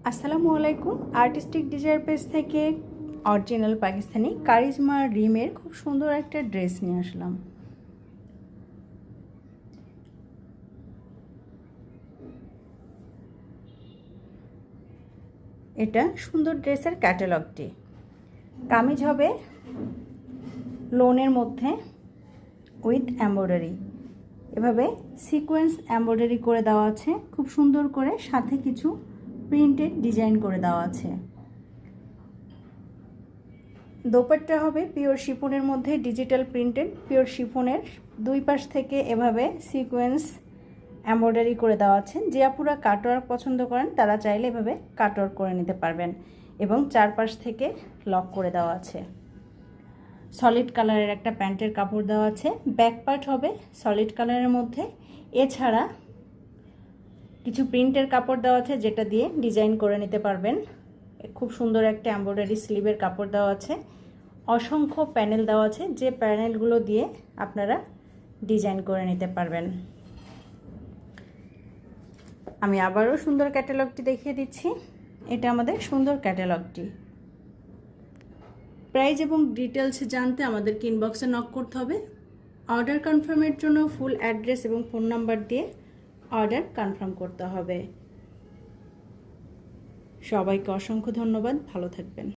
আসসালামু আলাইকুম। Artistic desire page থেকে অরিজিনাল পাকিস্তানি কারিজমা রিমের খুব সুন্দর একটা ড্রেস নিয়ে আসলাম। এটা সুন্দর ড্রেসের ক্যাটালগটি। কামিজ হবে লোনের মধ্যে উইথ এমব্রয়ডারি, এভাবে সিকোয়েন্স এমব্রয়ডারি করে দেওয়া আছে, খুব সুন্দর করে, সাথে কিছু প্রিন্টেড ডিজাইন করে দেওয়া আছে। দোপাট্টা হবে পিওর শিফনের মধ্যে ডিজিটাল প্রিন্টেড, পিওর শিফনের দুই পাশ থেকে এভাবে সিকোয়েন্স এমব্রয়ডারি করে দেওয়া আছে। যে আপুরা কাটওয়ার্ক পছন্দ করেন তারা চাইলে এভাবে কাটওয়ার্ক করে নিতে পারবেন, এবং চারপাশ থেকে লক করে দেওয়া আছে। সলিড কালারের একটা প্যান্টের কাপড় দেওয়া আছে। ব্যাক পার্ট হবে সলিড কালারের মধ্যে, এছাড়া কিছু প্রিন্টের কাপড় দেওয়া আছে যেটা দিয়ে ডিজাইন করে নিতে পারবেন। খুব সুন্দর একটা এমব্রয়ডারি স্লিভের কাপড় দেওয়া আছে। অসংখ্য প্যানেল দেওয়া আছে, যে প্যানেলগুলো দিয়ে আপনারা ডিজাইন করে নিতে পারবেন। আমি আবারও সুন্দর ক্যাটালগটি দেখিয়ে দিচ্ছি। এটা আমাদের সুন্দর ক্যাটালগটি। প্রাইস এবং ডিটেলস জানতে আমাদেরকে ইনবক্সে নক করতে হবে। অর্ডার কনফার্মের জন্য ফুল অ্যাড্রেস এবং ফোন নাম্বার দিয়ে অর্ডার কনফার্ম করতে হবে। সবাইকে অসংখ্য ধন্যবাদ, ভালো থাকবেন।